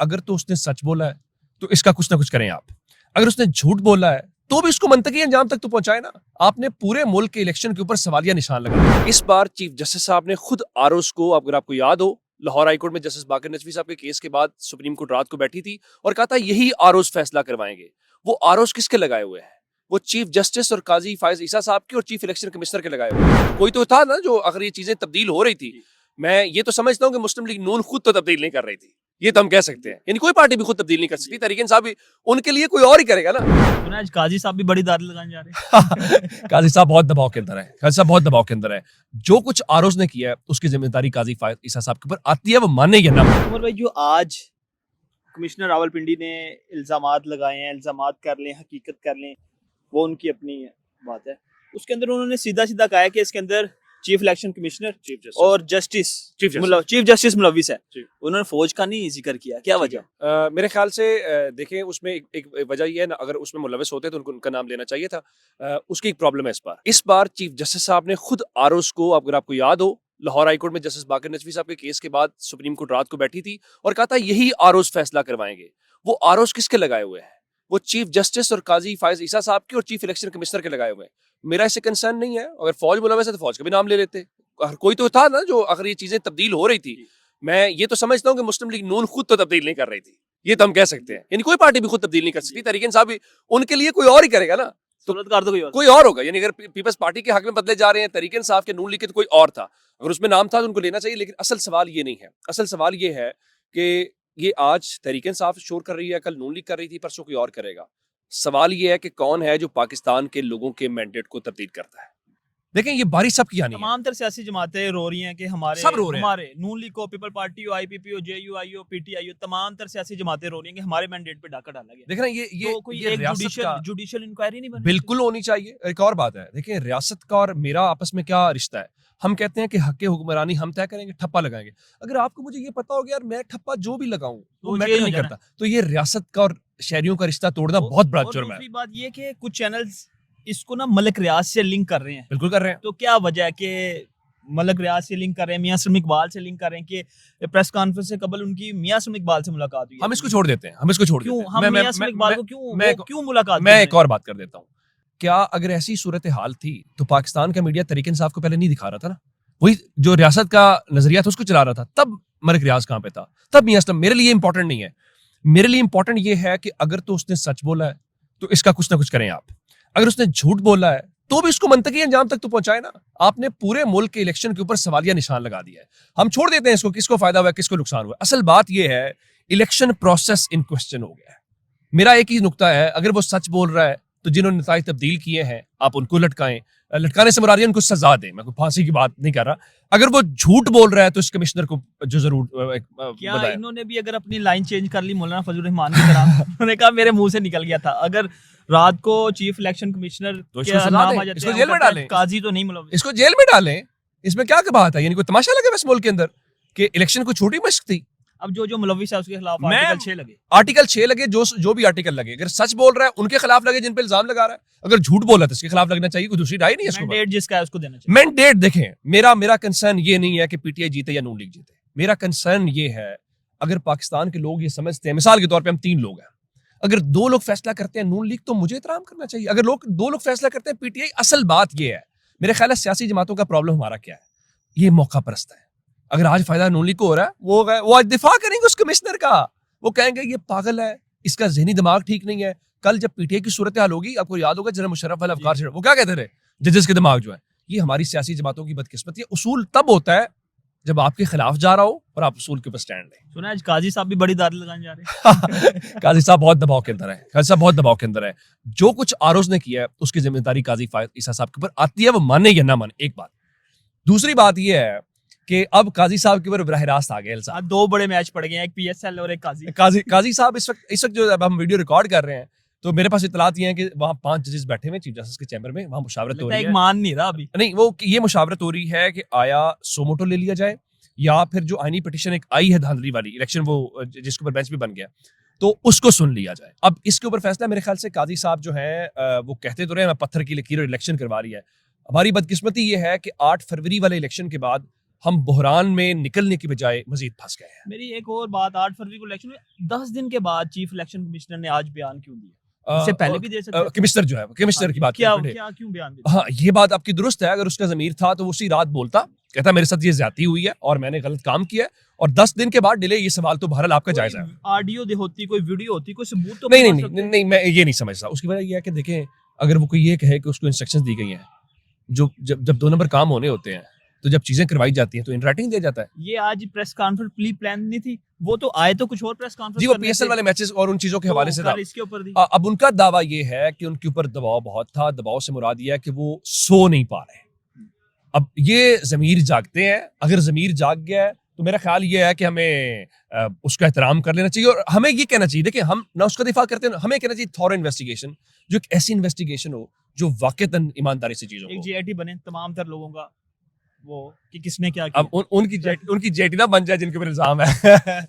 अगर तो उसने सच बोला है तो इसका कुछ ना कुछ करें आप। अगर उसने झूठ बोला है तो भी उसको मंतकी अंजाम तक तो पहुंचाए ना। आपने पूरे मुल्क के इलेक्शन के ऊपर सवालिया निशान लगाया। इस बार चीफ जस्टिस साहब ने खुद आरओस को, अगर आपको याद हो, लाहौर हाईकोर्ट में जस्टिस बाकर नजवी साहब के केस के बाद सुप्रीम कोर्ट रात को बैठी थी और कहा था यही आरओस फैसला करवाएंगे। वो आरओस किसके लगाए हुए हैं? वो चीफ जस्टिस और काजी फायज ईसा साहब के और चीफ इलेक्शन कमिश्नर के लगाए हुए हैं। कोई तो था ना जो, अगर ये चीजें तब्दील हो रही थी, मैं ये तो समझता हूँ कि मुस्लिम लीग नून खुद तो तब्दील नहीं कर रही थी, ये तो हम कह सकते हैं, यानी कोई पार्टी भी खुद तब्दील नहीं कर सकती। तहरीक इंसाफ भी, उनके लिए कोई और ही करेगा ना। आज काजी साहब भी बड़ी दाद लगाने जा रहे हैं। काजी साहब बहुत दबाव के अंदर है, काजी साहब बहुत दबाव के अंदर है। जो कुछ आरोज ने किया है उसकी जिम्मेदारी काजी फायज ईसा साहब के ऊपर आती है, वो माने या ना। उमर भाई, जो आज कमिश्नर रावलपिंडी ने इल्जामात लगाए हैं, इल्जामात कर लें, हकीकत कर लें, वो उनकी अपनी बात है। उसके अंदर उन्होंने सीधा सीधा कहा है कि इसके अंदर चीफ इलेक्शन कमिश्नर और जस्टिस चीफ जस्टिस मुलविस है। उन्होंने फौज का नहीं जिक्र किया, क्या वजह? मेरे ख्याल से देखें, उसमें एक वजह ये है ना, अगर उसमें मुलविस होते तो उनका नाम लेना चाहिए था। उसकी एक प्रॉब्लम है इस बार चीफ जस्टिस साहब ने खुद आरओस को, अगर आपको याद हो, लाहौर हाईकोर्ट में जस्टिस बाकर नजवी साहब के केस के बाद सुप्रीम कोर्ट रात को बैठी थी और कहा था यही आरओस फैसला करवाएंगे। वो आरओस किसके लगाए हुए हैं? वो चीफ जस्टिस और काजी फायज ईसा साहब के और चीफ इलेक्शन कमिश्नर के लगाए हुए हैं। मेरा इससे कंसर्न नहीं है। अगर फौज मुलविस है तो फौज का भी नाम ले लेते। कोई तो था ना जो, अगर ये चीजें तब्दील हो रही थी, मैं ये तो समझता हूँ कि मुस्लिम लीग नून खुद तो तब्दील नहीं कर रही थी, ये तो हम कह सकते हैं, यानी कोई पार्टी भी खुद तब्दील नहीं कर सकती। तहरीक इंसाफ भी, उनके लिए कोई और ही करेगा ना, तो कोई और होगा। यानी अगर पीपल्स पार्टी के हक में बदले जा रहे हैं, तहरीक इंसाफ के, नून लीग के, तो कोई और था। अगर उसमें नाम था तो उनको लेना चाहिए। लेकिन असल सवाल ये नहीं है। असल सवाल ये है कि ये आज तहरीक इंसाफ शोर कर रही है, कल नून लीग कर रही थी, परसों कोई और करेगा। सवाल ये है कि कौन है जो पाकिस्तान के लोगों के मैंडेट को तब्दील करता है। देखें, ये बारिश सब की आनी है। तमाम तरह सियासी जमातें रो रही हैं कि हमारे सब रो रहे हैं। हमारे नून लीग को, पीपल पार्टी हो, आईपीपी हो, जेयूआई हो, पीटीआई हो, तमाम तरह सियासी जमातें रो रही हैं कि हमारे मैंडेट पे डाका डाला गया। देख रहे हैं, ये तो कोई ये एक रियासत का जुडिशियल इंक्वायरी नहीं बनी? बिल्कुल होनी चाहिए। एक और बात है, देखिए, रियासत का और मेरा आपस में क्या रिश्ता है। हम कहते हैं कि हक हुक्मरानी हम तय करेंगे, ठप्पा लगाएंगे। अगर आपको मुझे ये पता हो गया यार, मैं ठप्पा जो भी लगाऊं वो मैटर नहीं करता, तो ये रियासत का और शहरियों का रिश्ता तोड़ना बहुत बड़ा जुर्म है। दूसरी बात ये कि कुछ चैनल्स इसको ना मलिक रियाज से लिंक कर रहे हैं। बिल्कुल कर रहे हैं। तो क्या वजह है कि मलिक रियाज से लिंक कर रहे हैं, मियां सलीम इकबाल से लिंक कर रहे हैं कि प्रेस कॉन्फ्रेंस से कबल उनकी मियां सलीम इकबाल से मुलाकात हुई? हम इसको छोड़ देते हैं, हम इसको छोड़ देते हैं। हम मियां सलीम इकबाल को क्यों मुलाकात? मैं एक और बात कर देता हूँ। क्या अगर ऐसी सूरत हाल थी तो पाकिस्तान का मीडिया तहरीक इंसाफ को पहले नहीं दिखा रहा था ना? वही जो रियासत का नजरिया था उसको चला रहा था। तब मलिक रियाज कहाँ पे था? तब मियां सलीम। मेरे लिए इंपॉर्टेंट नहीं है। मेरे लिए इंपॉर्टेंट ये है कि अगर तो उसने सच बोला है तो इसका कुछ ना कुछ करें आप। अगर उसने झूठ बोला है तो भी उसको मंतकी अंजाम तक तो पहुंचाए ना। आपने पूरे मुल्क के इलेक्शन के ऊपर सवालिया निशान लगा दिया है। हम छोड़ देते हैं इसको, किसको फायदा हुआ, किसको नुकसान हुआ। असल बात यह है, इलेक्शन प्रोसेस इन क्वेश्चन हो गया है। मेरा एक ही नुक्ता है, अगर वो सच बोल रहा है तो जिन्होंने नताइज तब्दील किए हैं आप उनको लटकाएं। लटकाने से मुराद उनको सजा दें। मैं कोई फांसी की बात नहीं कर रहा। अगर वो झूठ बोल रहा है तो इस कमिश्नर को जो जरूर क्या इन्होंने भी अगर अपनी लाइन चेंज कर ली मौलाना फजल रहमान की तरह? उन्होंने कहा मेरे मुंह से निकल गया था। अगर रात को चीफ इलेक्शन कमिश्नर तो इसको जेल में डालें। काजी तो नहीं मुलविस, इसको जेल में डालें। इसमें क्या बात है? यानी कोई तमाशा लगे बस मुल्क के अंदर कि इलेक्शन कोई छोटी मशक थी। अब जो मुलविस है उसके खिलाफ आर्टिकल 6 लगे, जो भी आर्टिकल लगे। अगर सच बोल रहा है उनके खिलाफ लगे जिन पे इल्जाम लगा रहा है। अगर झूठ बोला तो इसके खिलाफ लगना चाहिए। कोई दूसरी राय नहीं है। मैंडेट जिसका है उसको देना चाहिए। मैंडेट देखें, मेरा कंसर्न ये नहीं है कि पीटीआई जीते या नून लीग जीते। मेरा कंसर्न ये है, अगर पाकिस्तान के लोग ये समझते हैं, मिसाल के तौर पे हम 3 लोग हैं, अगर 2 लोग फैसला करते हैं नून लीग तो मुझे एहतराम करना चाहिए। अगर 2 लोग फैसला करते हैं पीटीआई। असल बात ये है, मेरे ख्याल है सियासी जमातों का प्रॉब्लम हमारा क्या है, ये मौका परस्त है। अगर आज फायदा नून लीग को हो रहा है, वो आज दिफा करेंगे उस कमिश्नर का। वो कहेंगे ये पागल है, इसका ज़हनी दिमाग ठीक नहीं है। कल जब पीटीआई की सूरत हाल होगी, आपको याद होगा जनरल मुशर्रफ वाला अफगार, वो क्या कहते रहे, जजेस के दिमाग जो है। ये हमारी सियासी जमातों की बदकिस्मती है। उसूल तब होता है जब आपके खिलाफ जा रहा हो और आप उसूल के ऊपर स्टैंड लें। सुना आज काजी साहब भी बड़ी दाद लगाने जा रहे हैं। काजी साहब बहुत दबाव के अंदर है। काजी साहब बहुत दबाव के अंदर है। जो कुछ आरोज ने किया है उसकी जिम्मेदारी काजी फायज ईसा साहब के ऊपर आती है, वो माने या ना माने, एक बात। दूसरी बात यह है कि अब काजी साहब के ऊपर बराह रास्त आ गए। 2 बड़े मैच पड़ गए हैं, एक पीएसएल और एक काजी साहब इस वक्त जो अब हम वीडियो रिकॉर्ड कर रहे हैं तो मेरे पास इतलात ये है कि वहाँ 5 जजेस बैठे हुए चीफ जस्टिस के चैम्बर में, वहाँ मुशावरत हो रही है। मान नहीं रहा अभी। नहीं, वो ये मुशावरत हो रही है कि आया सोमोटो ले लिया जाए या फिर जो आईनी पिटीशन एक आई है धांधली वाली इलेक्शन, वो जिसके ऊपर बेंच भी बन गया, तो उसको सुन लिया जाए। अब इसके ऊपर फैसला मेरे ख्याल से काजी साहब जो है वो कहते तो रहे मैं पत्थर की लकीर और इलेक्शन करवा रही है। हमारी बदकिस्मती ये है कि 8 फरवरी वाले इलेक्शन के बाद हम बहरान में निकलने की बजाय मजीद फंस गए हैं। मेरी एक और बात, 8 फरवरी को इलेक्शन हुए, 10 दिन के बाद चीफ इलेक्शन कमिश्नर ने आज बयान क्यों दिया? इससे पहले भी दे सकते थे। कमिश्नर जो है, कमिश्नर की बात क्या करें। क्या क्यों बयान दिया? हाँ, ये बात आपकी दुरुस्त है। अगर उसका ज़मीर था तो वो उसी रात बोलता, कहता मेरे साथ ये ज्यादती हुई है और मैंने गलत काम किया है, और 10 दिन के बाद डिले, ये सवाल तो बहरहाल आपका जायज है। ऑडियो होती, कोई वीडियो होती, कोई सबूत तो नहीं नहीं बता नहीं सकते। नहीं, मैं ये नहीं समझता। उसकी वजह ये है कि देखें, अगर वो कोई ये कहे कि उसको इंस्ट्रक्शंस दी गई हैं, जो जब जब 2 नंबर काम होने होते हैं, तो जब चीजें करवाई जाती हैं तो इन राइटिंग दिया जाता है। ये आज प्रेस कॉन्फ्रेंस प्री प्लान नहीं थी, वो तो आए तो कुछ और प्रेस कॉन्फ्रेंस जी, वो पीएसएल वाले मैचेस और उन चीजों के हवाले से था। इसके ऊपर दी। अब उनका दावा ये है कि उनके ऊपर दबाव बहुत था। दबाव से मुराद ये है कि वो सो नहीं पा रहे। अब ये ज़मीर जागते हैं, अगर ज़मीर जाग गया है तो मेरा ख्याल ये है कि हमें उसका एहतराम कर लेना चाहिए, और हमें ये कहना चाहिए, देखिए हम ना उसका दिफा करते हैं, हमें कहना चाहिए थॉरो इन्वेस्टिगेशन, जो एक ऐसी इन्वेस्टिगेशन हो जो वाकईतन ईमानदारी से चीजों एक को। जीआईटी बने तमाम तर लोगों का, वो कि किसने क्या अब किया। उनकी जेटी ना बन जाए जिनके ऊपर इल्जाम है।